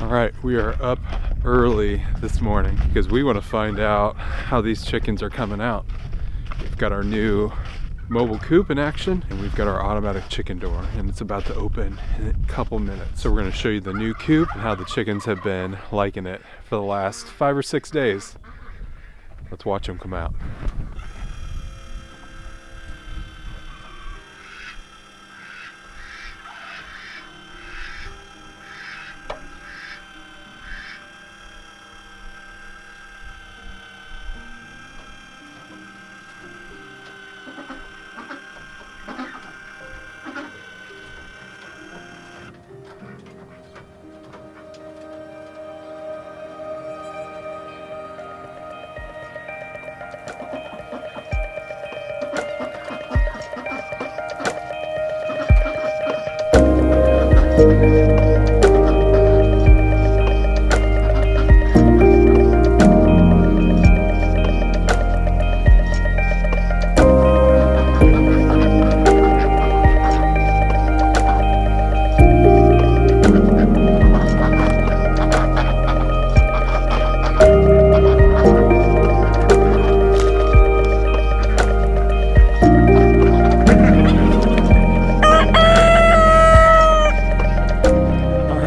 All right, we are up early this morning because we want to find out how these chickens are coming out. We've got our new mobile coop in action, and we've got our automatic chicken door, and it's about to open in a couple minutes. So we're going to show you the new coop and how the chickens have been liking it for the last 5 or 6 days. Let's watch them come out.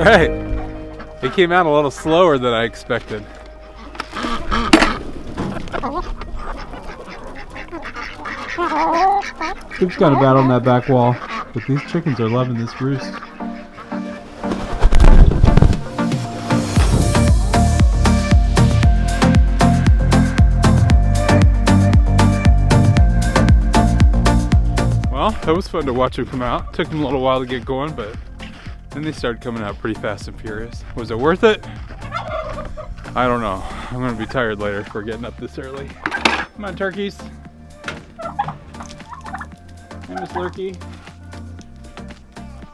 Right. It came out a little slower than I expected. Coop's got a battle on that back wall, but these chickens are loving this roost. Well, that was fun to watch them come out. Took them a little while to get going, but then they started coming out pretty fast and furious. Was it worth it? I don't know. I'm gonna be tired later for getting up this early. Come on, turkeys. Hey, Miss Lurky.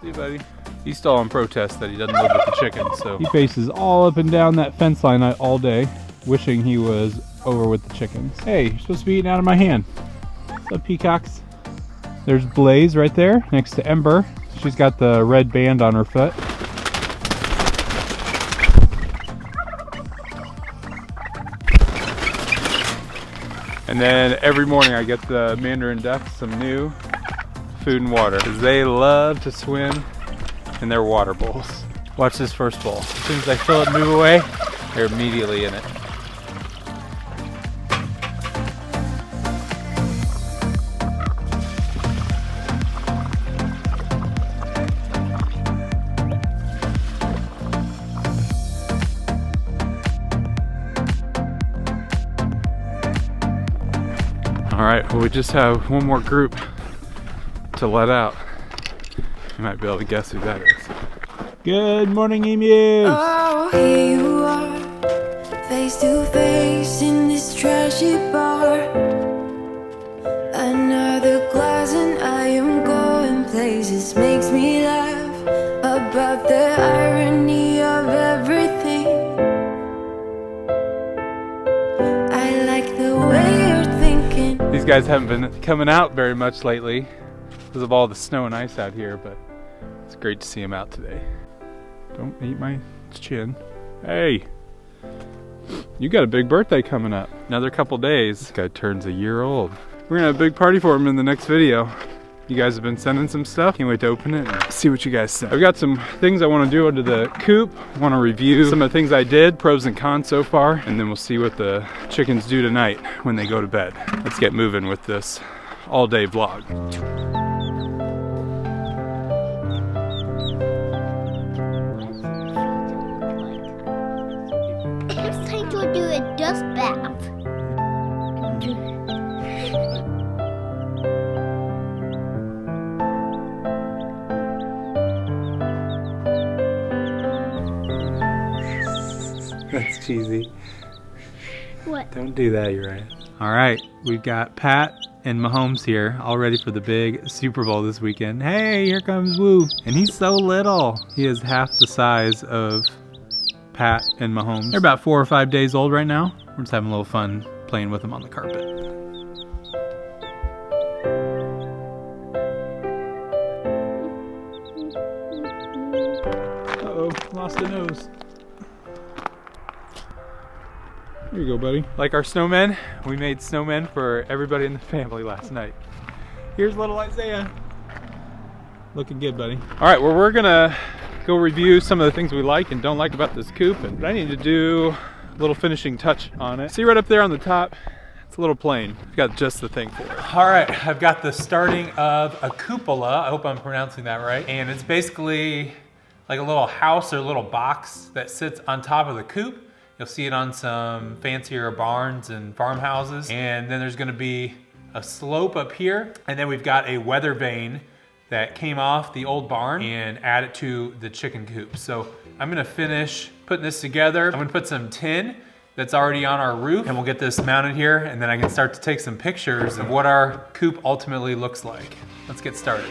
See you, buddy. He's still on protest that he doesn't live with the chickens, so. He paces all up and down that fence line all day, wishing he was over with the chickens. Hey, you're supposed to be eating out of my hand. What's up, peacocks? There's Blaze right there, next to Ember. She's got the red band on her foot. And then every morning I get the Mandarin ducks some new food and water, because they love to swim in their water bowls. Watch this first bowl. As soon as I fill it and move away, they're immediately in it. All right, well, we just have one more group to let out. You might be able to guess who that is. Good morning, emus! Oh, here you are, face to face in this trashy bar. Another glass and I am going places. Makes me laugh about the irony of everything. I like the way you're thinking. These guys haven't been coming out very much lately because of all the snow and ice out here, but it's great to see them out today. Don't eat my chin. Hey, you got a big birthday coming up. Another couple days. This guy turns a year old. We're gonna have a big party for him in the next video. You guys have been sending some stuff. Can't wait to open it and see what you guys think. I've got some things I want to do under the coop. I want to review some of the things I did, pros and cons so far, and then we'll see what the chickens do tonight when they go to bed. Let's get moving with this all-day vlog. It's time to do a dust bath. That's cheesy. What? Don't do that, you're right. All right, we've got Pat and Mahomes here, all ready for the big Super Bowl this weekend. Hey, here comes Woo. And he's so little. He is half the size of Pat and Mahomes. They're about 4 or 5 days old right now. We're just having a little fun playing with them on the carpet. Uh-oh, lost a nose. Here you go, buddy. Like our snowmen, we made snowmen for everybody in the family last night. Here's little Isaiah. Looking good, buddy. All right, well, we're gonna go review some of the things we like and don't like about this coop, and I need to do a little finishing touch on it. See right up there on the top, it's a little plain. I've got just the thing for it. All right, I've got the starting of a cupola. I hope I'm pronouncing that right. And it's basically like a little house or a little box that sits on top of the coop. You'll see it on some fancier barns and farmhouses. And then there's gonna be a slope up here. And then we've got a weather vane that came off the old barn and add it to the chicken coop. So I'm gonna finish putting this together. I'm gonna put some tin that's already on our roof, and we'll get this mounted here, and then I can start to take some pictures of what our coop ultimately looks like. Let's get started.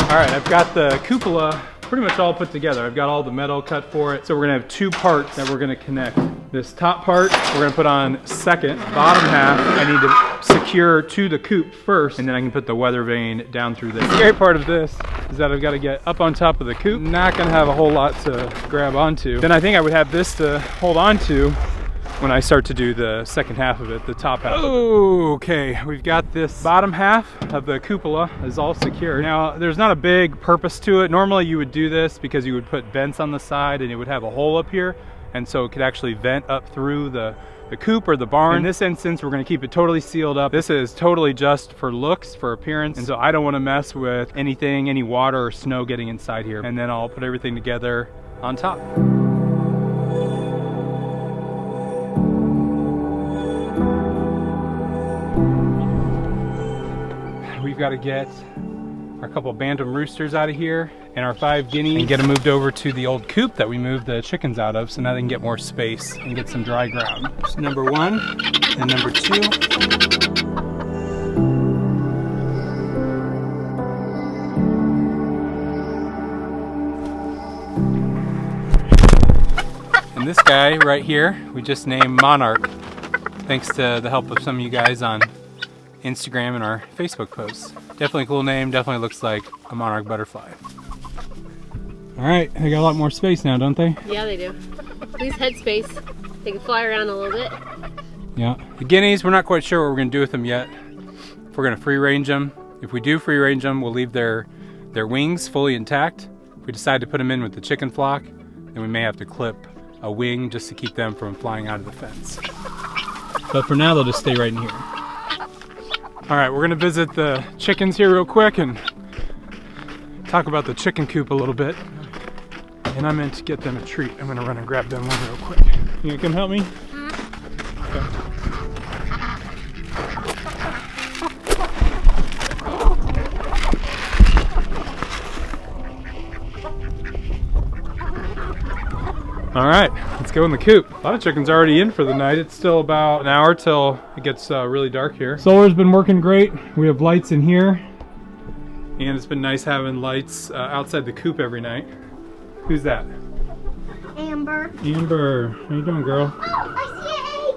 All right, I've got the cupola pretty much all put together. I've got all the metal cut for it. So we're gonna have two parts that we're gonna connect. This top part, we're gonna put on second. Bottom half, I need to secure to the coop first, and then I can put the weather vane down through this. The scary part of this is that I've gotta get up on top of the coop. Not gonna have a whole lot to grab onto. Then I think I would have this to hold on to when I start to do the second half of it, the top half. Okay, we've got this bottom half of the cupola is all secure. Now, there's not a big purpose to it. Normally you would do this because you would put vents on the side and it would have a hole up here, and so it could actually vent up through the coop or the barn. In this instance, we're gonna keep it totally sealed up. This is totally just for looks, for appearance, and so I don't wanna mess with anything, any water or snow getting inside here. And then I'll put everything together on top. We've got to get our couple bantam roosters out of here and our 5 guineas and get them moved over to the old coop that we moved the chickens out of, so now they can get more space and get some dry ground. So number 1 and number 2. And this guy right here, we just named Monarch, thanks to the help of some of you guys on Instagram and our Facebook posts. Definitely a cool name, definitely looks like a monarch butterfly. All right, they got a lot more space now, don't they? Yeah, they do. At least head space. They can fly around a little bit. Yeah. The guineas, we're not quite sure what we're gonna do with them yet. If we're gonna free range them. If we do free range them, we'll leave their wings fully intact. If we decide to put them in with the chicken flock, then we may have to clip a wing just to keep them from flying out of the fence. But for now, they'll just stay right in here. All right, we're gonna visit the chickens here real quick and talk about the chicken coop a little bit. And I meant to get them a treat. I'm gonna run and grab them one real quick. You gonna come help me? Okay. All right, let's go in the coop. A lot of chickens are already in for the night. It's still about an hour till it gets really dark here. Solar's been working great. We have lights in here. And it's been nice having lights outside the coop every night. Who's that? Amber. Amber, how you doing, girl? Oh, I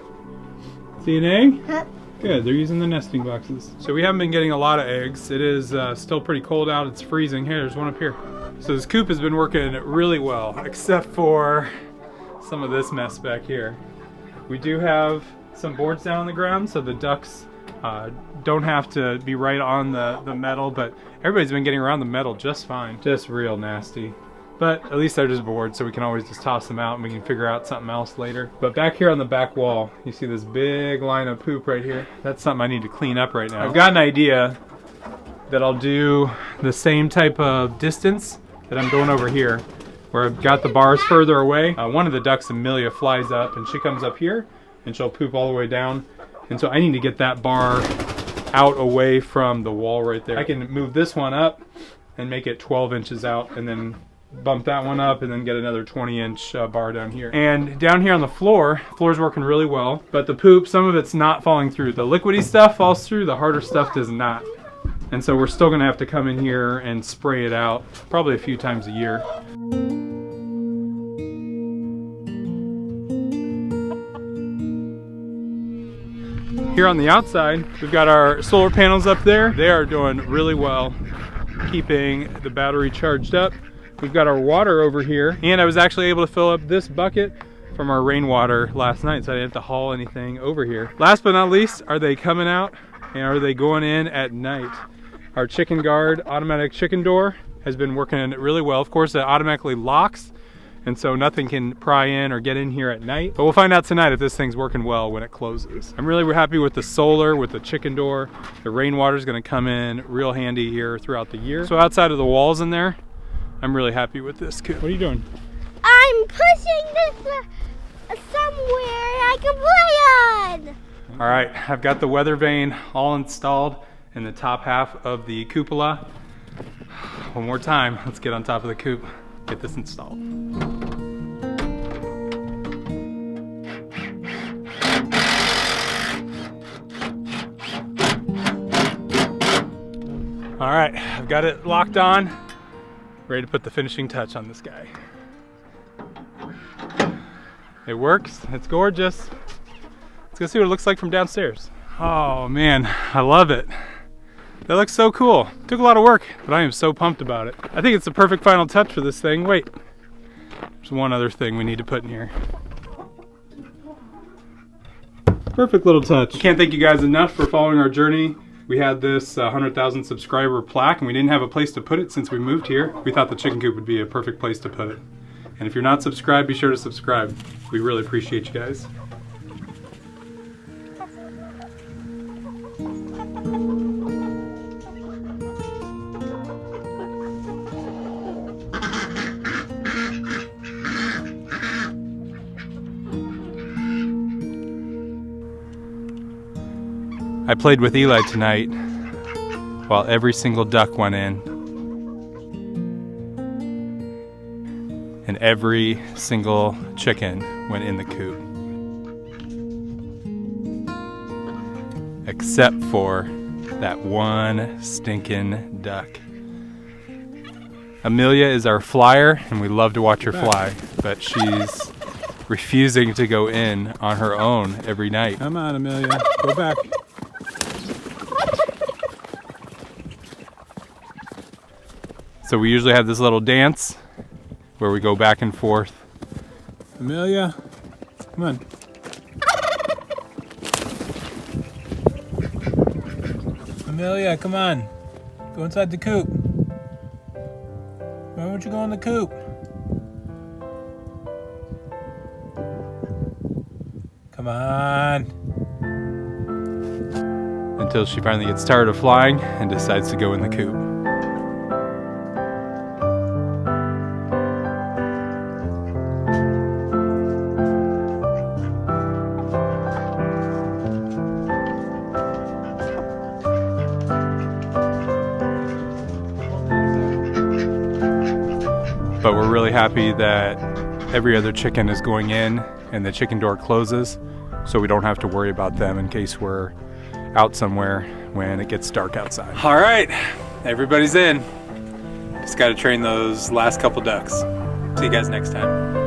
See an egg? see an egg. Good, they're using the nesting boxes. So we haven't been getting a lot of eggs. It is still pretty cold out. It's freezing. Here, there's one up here. So this coop has been working really well, except for some of this mess back here. We do have some boards down on the ground, so the ducks don't have to be right on the metal, but everybody's been getting around the metal just fine. Just real nasty. But at least they're just boards, so we can always just toss them out and we can figure out something else later. But back here on the back wall, you see this big line of poop right here? That's something I need to clean up right now. I've got an idea that I'll do the same type of distance that I'm doing over here, where I've got the bars further away. One of the ducks, Amelia, flies up and she comes up here and she'll poop all the way down. And so I need to get that bar out away from the wall right there. I can move this one up and make it 12 inches out and then bump that one up and then get another 20-inch bar down here. And down here on the floor's working really well, but the poop, some of it's not falling through. The liquidy stuff falls through, the harder stuff does not. And so we're still gonna have to come in here and spray it out probably a few times a year. Here on the outside, we've got our solar panels up there. They are doing really well, keeping the battery charged up. We've got our water over here, and I was actually able to fill up this bucket from our rainwater last night, so I didn't have to haul anything over here. Last but not least, are they coming out and are they going in at night? Our chicken guard automatic chicken door has been working really well. Of course, it automatically locks, and so nothing can pry in or get in here at night. But we'll find out tonight if this thing's working well when it closes. I'm really happy with the solar, with the chicken door. The rainwater is going to come in real handy here throughout the year. So outside of the walls in there, I'm really happy with this coop. What are you doing? I'm pushing this somewhere I can play on. All right, I've got the weather vane all installed in the top half of the cupola. One more time, let's get on top of the coop, get this installed. All right, I've got it locked on, ready to put the finishing touch on this guy. It works, it's gorgeous. Let's go see what it looks like from downstairs. Oh man, I love it. That looks so cool. Took a lot of work, but I am so pumped about it. I think it's the perfect final touch for this thing. Wait, there's one other thing we need to put in here. Perfect little touch. Can't thank you guys enough for following our journey. We had this 100,000 subscriber plaque and we didn't have a place to put it since we moved here. We thought the chicken coop would be a perfect place to put it. And if you're not subscribed, be sure to subscribe. We really appreciate you guys. I played with Eli tonight while every single duck went in and every single chicken went in the coop except for that one stinking duck. Amelia is our flyer and we love to watch her fly, but she's refusing to go in on her own every night. Come on, Amelia, go back. So we usually have this little dance where we go back and forth. Amelia, come on. Amelia, come on. Go inside the coop. Why won't you go in the coop? Come on. Until she finally gets tired of flying and decides to go in the coop. But we're really happy that every other chicken is going in and the chicken door closes, so we don't have to worry about them in case we're out somewhere when it gets dark outside. All right, everybody's in. Just got to train those last couple ducks. See you guys next time.